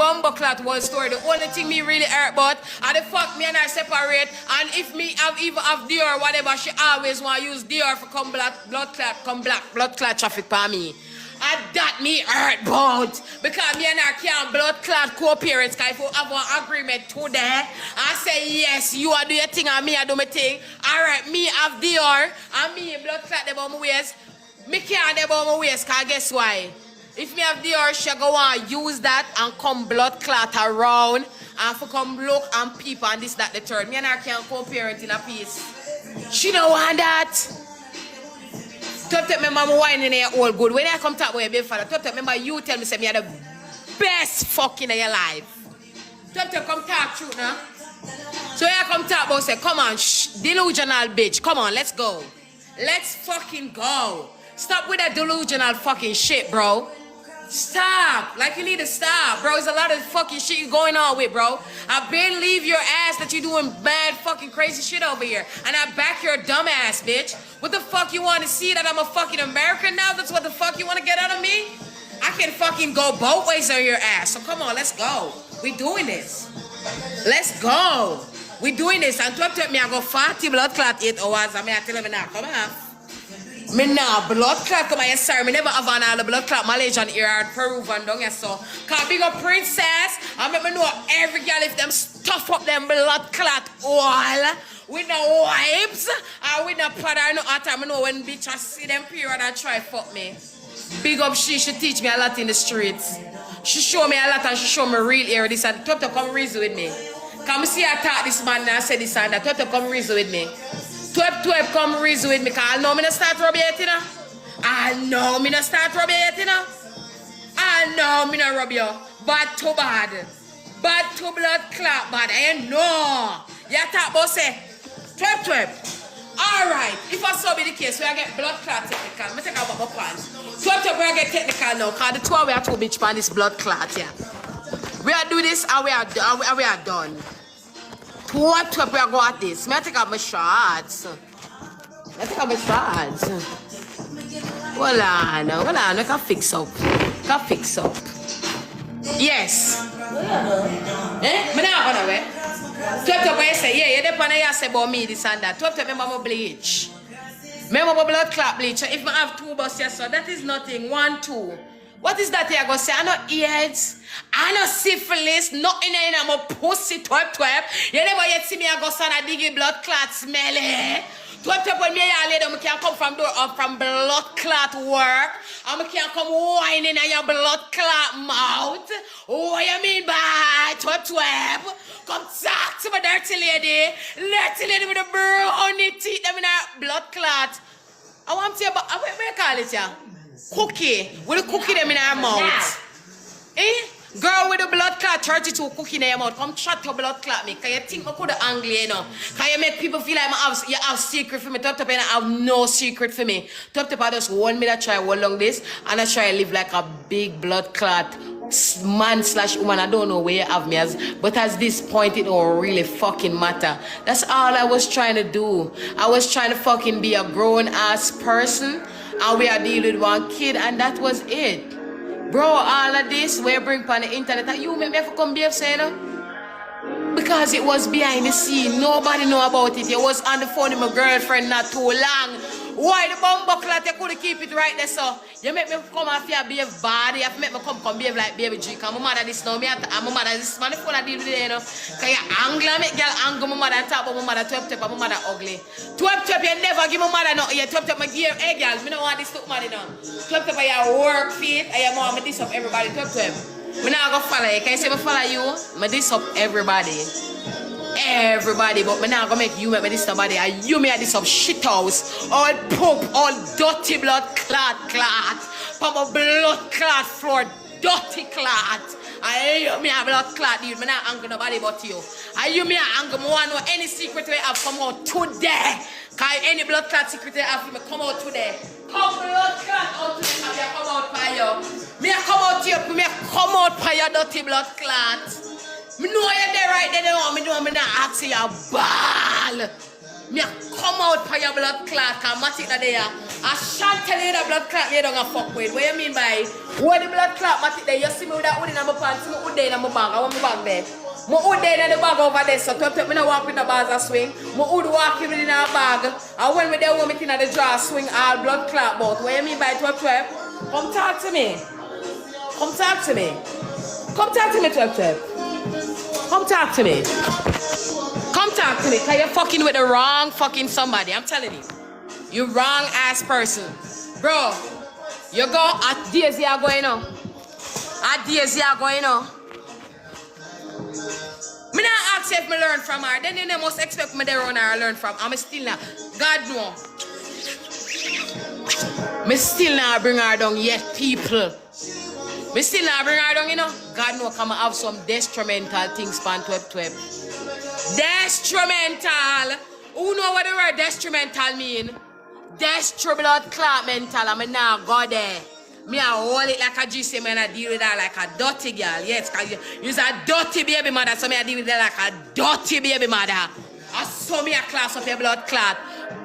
bumbo clot was story. The only thing me really hurt about, and the fuck me and her separate, and if me have even have Dior or whatever, she always want to use Dior for come blood clot traffic for me. And that me hurt about. Because me and her can't blood clot co-parents, because if we have an agreement today, I say yes, you are doing your thing and me I do my thing. Alright, me have Dior, and me blood clot them on my waist. Me can't them on my waist, because guess why? If me have Dior, she go on use that and come blood clot around and for come look and people and this, that, the third. Me and her can't co-parent in a piece. She don't want that. Twep, remember my wine in here all good. When I come talk about your baby father, Twep, remember you tell me say me are the best fucking in your life. Twep, come talk truth now. So I come talk about say, come on, delusional bitch. Come on, let's go. Let's fucking go. Stop with that delusional fucking shit, bro. Stop. Like, you need to stop, bro. There's a lot of fucking shit you going on with, bro. I barely leave your ass that you doing bad fucking crazy shit over here. And I back your dumb ass, bitch. What the fuck you want to see that I'm a fucking American now? That's what the fuck you want to get out of me? I can fucking go both ways on your ass. So come on, let's go. We doing this. Let's go. We doing this. And Twep me, I go 40 blood clot 8 hours. I mean, I tell him now, come on. Me now blood clot come here, sir. Me never have all the blood clot Malaysian here, Peruvian down here, so. Cause big up princess, I make me know every girl if them stuff up them blood clot oil with no wipes or with no powder or no water. I know when bitch I see them period and try fuck me. Big up she teach me a lot in the streets. She show me a lot and she show me real here. This and Twep come reason with me. Come see I talk this man and I say this and that. Twep come reason with me. Twep come reason with me, cause I know me not start rub yet, you know. I know me not start rub yet, you know. I know me not rub you. Bad to bad. Bad to blood clot bad. I know. You talk about say, Twep. Alright, if I saw be the case, we I get blood clot technical. Let me take out my pants. Twep, we I get technical now, cause the two we are too bitch pan this blood clot, yeah. We are do this and we are done. Twep, we are go at this. I take out my shots. Hold on, I can fix up. Yes. Eh? Me not gonna wait. Twep, I say, yeah, you depend on you say about me, this and that. Twep, remember my bleach. Remember my blood clot bleach. If I have 2 bucks, yes, so that is nothing. 1, 2. What is that here? I go say, I know AIDS, I know syphilis, nothing in my pussy, Twep. You never yet see me, I go son a diggy blood clot smelly. Twep, when me a lady, I can't come from blood clot work. I can't come whining in your blood clot mouth. What you mean by Twep? Come talk to my dirty lady with the brownie teeth, them in a blood clot. I want to say about, what do you call it, yeah? Cookie. With the cookie them in her mouth. Eh? Girl with the blood clot, 32 cookie in her mouth. Come chat your blood clot me. Can you think I could have angle, you know? Can you make people feel like you have secret for me? Twep and I have no secret for me. Twep I just want me to try one long this and I try to live like a big blood clot man/woman. I don't know where you have me as, but at this point it don't really fucking matter. That's all I was trying to do. I was trying to fucking be a grown ass person. And we are dealing with one kid, and that was it. Bro, all of this, we bring on the internet, and you make me have to come behave, say, you know? Because it was behind the scene. Nobody know about it. You was on the phone with my girlfriend not too long. Why the bum buckle you couldn't keep it right there, so? You make me come off here behave bad. You have to make me come behave like baby G. Because my mother this now, my mother this man, the phone I deal with it, you know? Because you angle, make girl angle my mother and talk about my mother, Twep, and my mother ugly. Twep, you never give my mother no, you Twep, my gear, hey girl, me don't want this look money now. Twep, you work fit, and your mom, me diss up everybody, Twep. Me not go follow you. Can you say me follow you? Me diss up everybody. Everybody, but me not gonna make you make me this somebody. And you may this some shit house, all poop, all dirty blood clot, from a blood clot floor, dirty clot. I you me a blood clot, dude. Me not anger nobody but you. I you me a anger. Me want know any secret we have come out today. Cause any blood clot secret we have me come out today. Come blood clot out today, and me a come out for you. Me a come out here, me a come out for your dirty blood clot. Me know you're there right there, me know me not asking you ball. Me a come out for your blood clot and Matic that there. I shan't tell you that blood clot you don't fuck with. What you mean by what the blood clot Matic there? You see me with that hood in my pants, see me hood there in my bag. I want my bag there. My hood there in the bag over there. So Twep me not walk with the bars and swing. My hood walking within a bag. And when we there want me in the draw swing all blood clot bout. What you mean by Twep? Come talk to me. Come talk to me. Come talk to me, Twep. Come talk to me. Come talk to me, cause you're fucking with the wrong fucking somebody. I'm telling you. You wrong ass person. Bro, you go at days you are going on. At days you are going on. Me not ask if me learn from her. Then they must expect me to run her learn from. I'm still not. God no. Me still not bring her down yet, people. Me still not bring her down, you know. God no, come have some detrimental things pan Twep. Detrimental. Who know what the word detrimental mean? Destro blood clot mental. I'm now go there. Me I hold it like a GC man. I deal with that like a dirty girl. Yes, cause you're a dirty baby mother. So me I deal with that like a dirty baby mother. I saw me a class of your blood clot.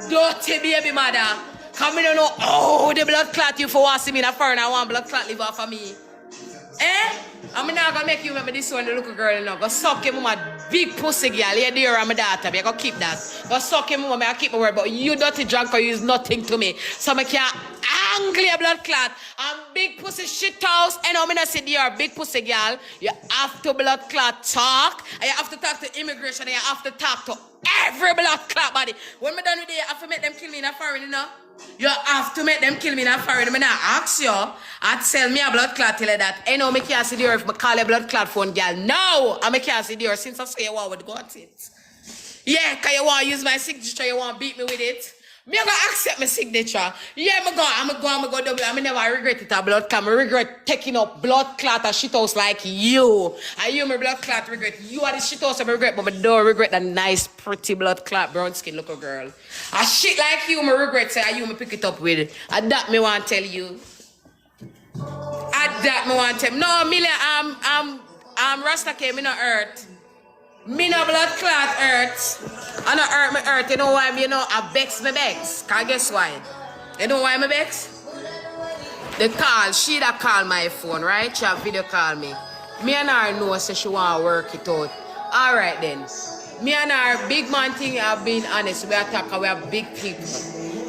Dirty baby mother. Come me don't know. Oh, the blood clot you for watching me in a foreign. I want blood clot live off of me. Eh? I'm not gonna make you remember this one, the little girl, you know. Go suck him with my big pussy girl. Yeah, dear, I'm a daughter. I go keep that. Go suck him with me, I keep my word. But you dirty drunk or you is nothing to me. So I can't angle your blood clot. I'm big pussy shit house. And I'm gonna say, dear, big pussy girl. You have to blood clot talk. And you have to talk to immigration. And you have to talk to every blood clot body. When me done with it, you have to make them kill me in a foreign, you know. You have to make them kill me in a foreign. I not ask you. I'd sell me a blood clot till that. I know me can't see the if I call a blood clot phone girl. No! I can't see the since I say you want to go at it. Yeah, because you want to use my signature, you want to beat me with it. Me gonna accept my signature. Yeah, I'm go double. I never regret it a blood clot. I regret taking up blood clot a shit house like you. And you my blood clot regret. You are the shit house I regret, but I don't regret that nice, pretty blood clot brown skin little girl. A shit like you, I regret say you me pick it up with. And that me want to tell you. At that me want to tell you. No, Millie, I'm Rasta came in the earth. Me no blood clot hurt. I no hurt me hurt. You know why? I vex me vex. Cause guess why? You know why me vex? The call, she that call my phone, right? She have video call me. Me and her know so she want to work it out. Alright then. Me and her big man thing, I've been honest. We are talking, we are big people.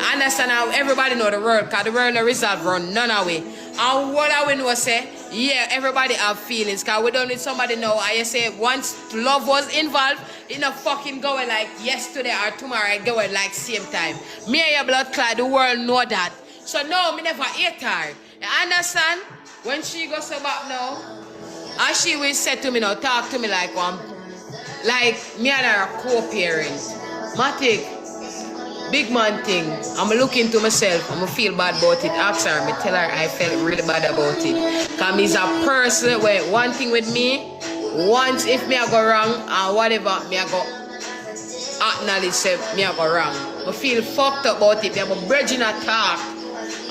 I understand how everybody know the world, cause the world no resolve run none away. And what I know say, yeah, everybody have feelings, cause we don't need somebody know. I say once love was involved, it not fucking going like yesterday or tomorrow, I go like same time. Me and your blood clot, the world know that. So no, me never hate her. You understand? When she goes back now, and she will say to me now, talk to me like one, like me and her are co-parent. Matic, big man thing. I'm looking to myself. I'm feel bad about it. Ask her. Me tell her I felt really bad about it. Cause me's a person where one thing with me. Once if me I go wrong and whatever me I go acknowledge say me I go wrong. I feel fucked up about it. Me I'm a virgin attack.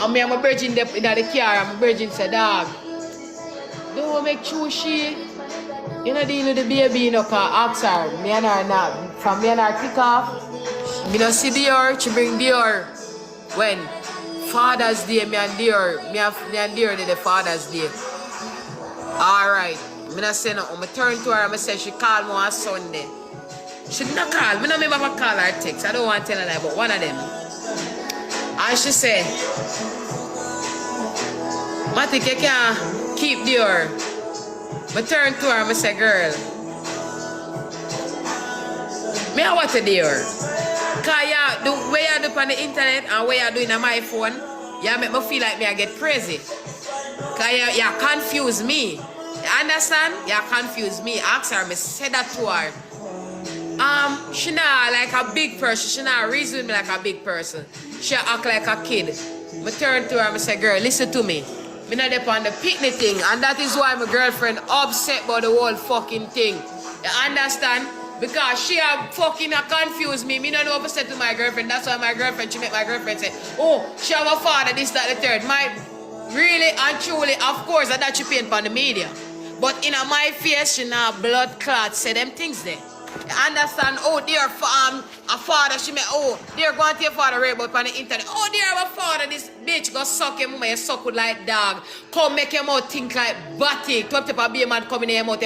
And me I'm a virgin in the car. I'm a virgin say dog. Don't make true shit. You know deal with the baby, you know, cause ask her. Me and her not. From me and her kick off. Me don't see Dior, she bring Dior. When? Father's Day, me and Dior. Me and Dior did the Father's Day. Alright. Me not say nothing. I turn to her and I say she called me on Sunday. She did not call. Me don't remember if I call her text. I don't want to tell her that, but one of them. And she said, Matic, you can't keep Dior. I turn to her and I say, girl, me I want to Dior. Cause yeah, the way you do on the internet and way you doing on my phone, you make me feel like me I get crazy. Cause you confuse me. You understand? You confuse me. Ask her, me say that to her. She not like a big person. She not reason with me like a big person. She act like a kid. I turn to her and I say, girl, listen to me. Me not there on the picnic thing, and that is why my girlfriend upset about the whole fucking thing. You understand? Because she have fucking confused me. Me don't know what to say to my girlfriend. That's why my girlfriend, she make my girlfriend say, oh, she have a father, this, that, the third. Really and truly, of course, that she paint on the media. But in my face, she not blood clot say them things there. Understand? Oh, dear, a father, she may, oh, dear, go and tell your father rape about on the internet. Oh, dear, our father, this bitch, go suck your mama, you suck with like dog. Come make your mouth think like Matic. Twep a be a man coming in your mouth,